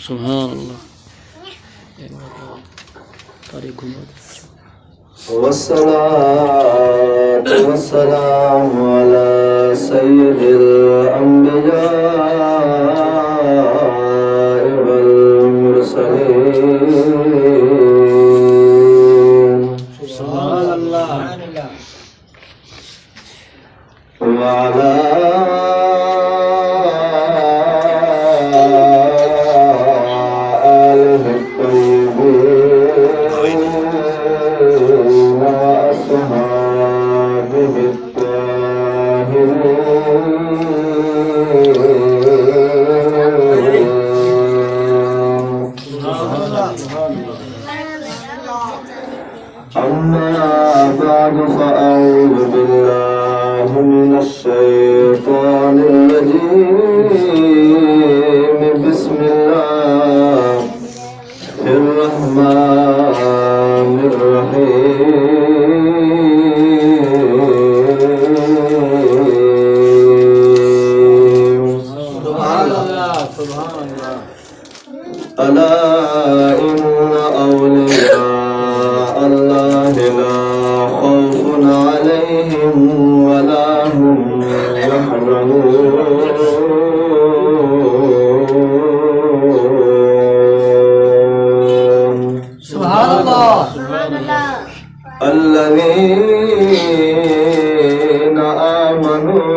سبحان اللہ. تاریخ گھما دو. والصلاة والسلام على سيد الأنبياء والمرسلين. سبحان اللہ. وعلى آله الطيبين وأصحابه الطاهرين. أما بعد فأعوذ بالله من الشيطان الرجيم. بسم الله الرحمن الرحيم. سبحان اللہ. سبحان اللہ. ألا إن أولياء الله لا خوف عليهم ولا هم يحزنون. سبحان اللہ. الذين آمنوا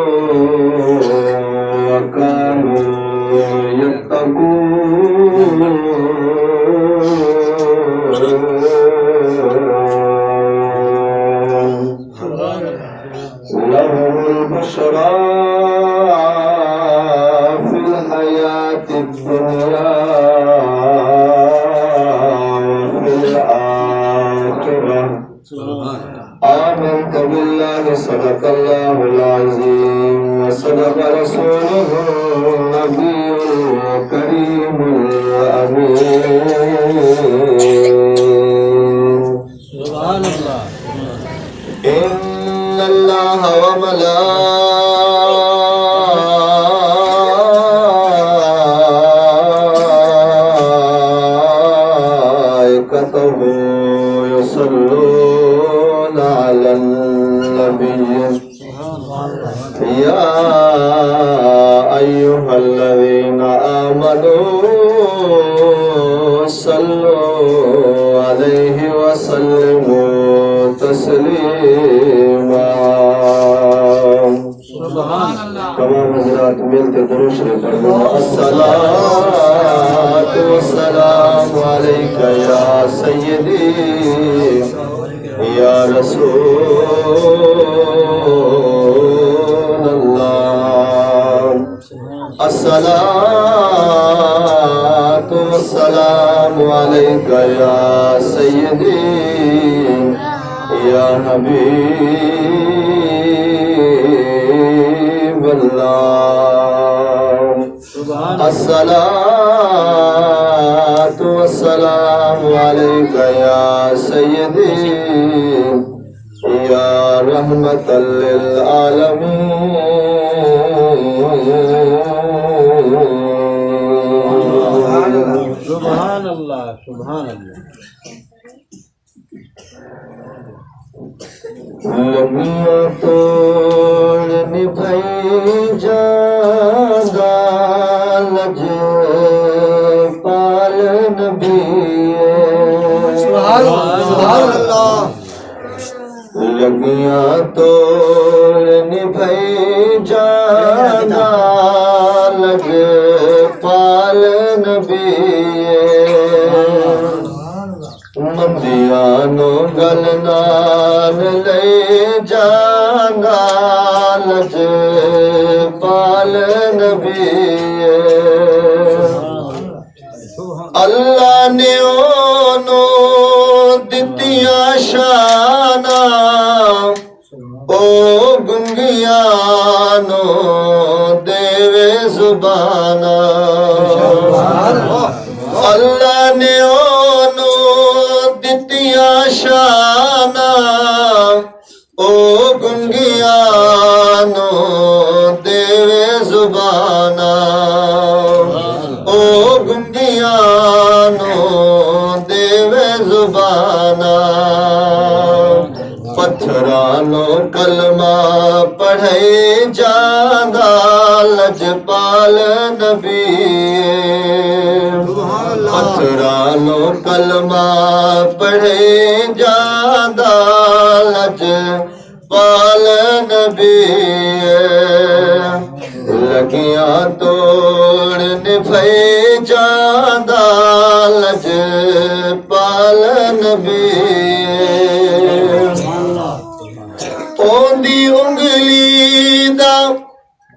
وكانوا يتقون لهم البشرى في الحياة الدنيا وفي الآخرة. آمنت بالله صدق الله العظيم وصدق رسوله النبي الكريم الأمين. سبحان اللہ. إن الله وملائكته يصلون على النبي يا أيها الذين آمنوا صلوا عليه وسلموا تسليما. سبحان اللہ. تمام حضرات مل کے درود شریف پڑھو. الصلاة والسلام عليك يا سيدي يا رسول الله. الصلاة والسلام عليك يا سيدي يا حبيب الله. الصلاة والسلام عليك يا سيدي يا رحمة للعالمين. سبحان اللہ. سبحان اللہ. لمیاں توڑ نبھائی جانا لج پال نبی. سبحان اللہ. لمیاں توڑ نبھائی جانا لج پال نبی. مندیانو گلنان لے جانا لج پال نبی. اللہ نے اونو دتیاں شانا او گنگیانو دیوے زبانا. اللہ نے اونو دتیاں شانا او گنگیانو دیوے زبانا. او گنگیاں نو دیوے زبانا پتھرانو کلمہ پڑھے جاندہ لجپال نبی پتھرانو کلمہ پڑھے جاندہ لجپال نبی لگیاں توڑ نبھے جاندہ لجپال نبی اوندی انگلی دا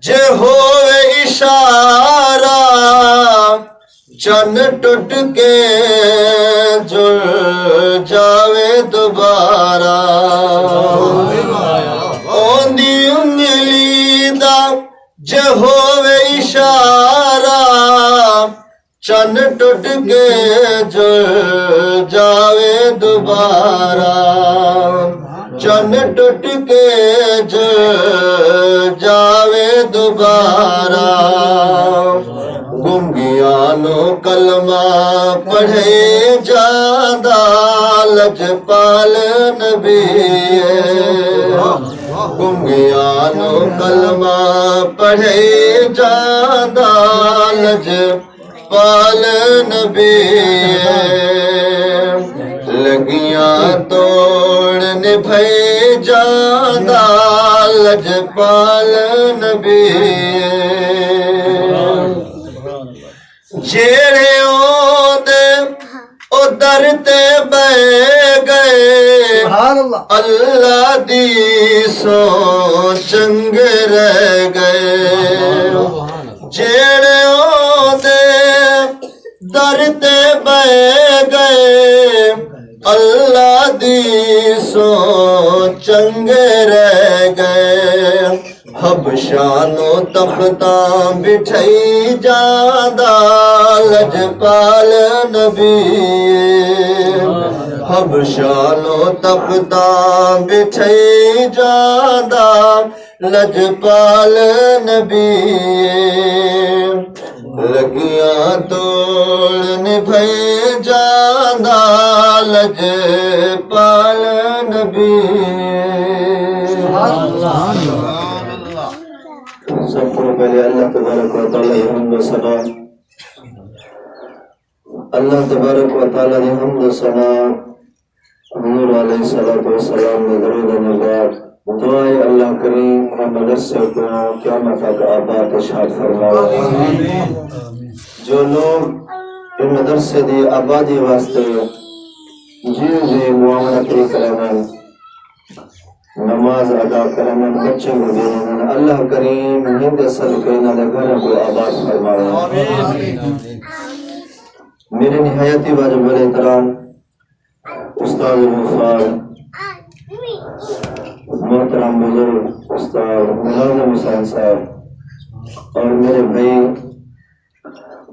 جے ہوئے اشارہ چن ٹوٹ کے جڑ جاوے دوبارہ اوندی انگلی دا جے ہوئے اشارہ چن ٹوٹ کے جڑ جاوے دوبارہ چن ٹوٹ کے جاوے دوبارہ گنگیانو کلمہ پڑھے جاندہ لجپال نبی گنگیانو کلمہ پڑھے جاندہ لجپال نبی لگیاں توڑ نبھے جاندہ لجپال نبی جیڑے او در تے بہ گئے اللہ دی سو چنگے رہ گئے جیڑے او در تے بہ گئے اللہ دی سو چنگے رہ گئے حبشانو تختاں بٹھائی جاندہ لجپال نبی حبشانو تختاں بٹھائی جاندہ لجپال نبی لگیاں توڑ نبھے جاندہ لجپال نبی سب کو پہلے اللہ تبارک و تعالی حمد و ثنا اللہ تبارک و تعالی حمد و ثنا حضور علیہ الصلوۃ والسلام نے درود و نبات دعائے اللہ کریم ہم مدرسے کو قیامت تک آباد ارشاد فرمائے جو لوگ ان مدرسے دی آبادی واسطے جی معاملہ کری کرنا نماز ادا کرنا بچے کو دینا اللہ کریم ہند صدقے نہ گھر کو آباد فرمائے میرے نہایتی واجب الاحترام استاد مفاد محترم بزرگ استاد ملازم حسین صاحب اور میرے بھائی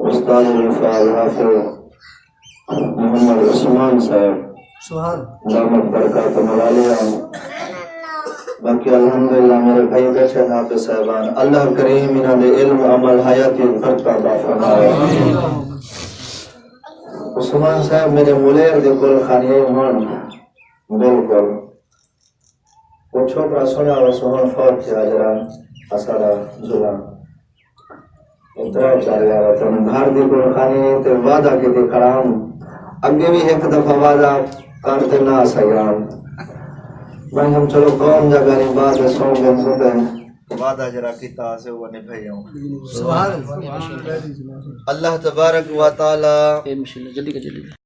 استاد الفاظ حافظ محمد عثمان صاحب دامت برکات ملالیہ باقی الحمدللہ میرے بھائی بیٹھے حافظ صاحبان اللہ کریم انہاں دے علم عمل حیاتی برکت عطا فرمائے عثمان صاحب میرے مولیر دے کل خانیہ ہون بالکل وہ چھوٹا سونا اور سوہن فوت تھے آجران اسارا جلان اترا چاہ رہا تھا گھر دی کل خانیہ تے وعدہ کی تھی کرام اگے بھی ایک دفعہ وعدہ کرتے نہ سیان میں ہم چلو قوم جگہ نہیں بات سو گن سوتے ہیں وعدہ جرا کیتا سے وہ نبھائی ہوں اللہ تبارک و تعالی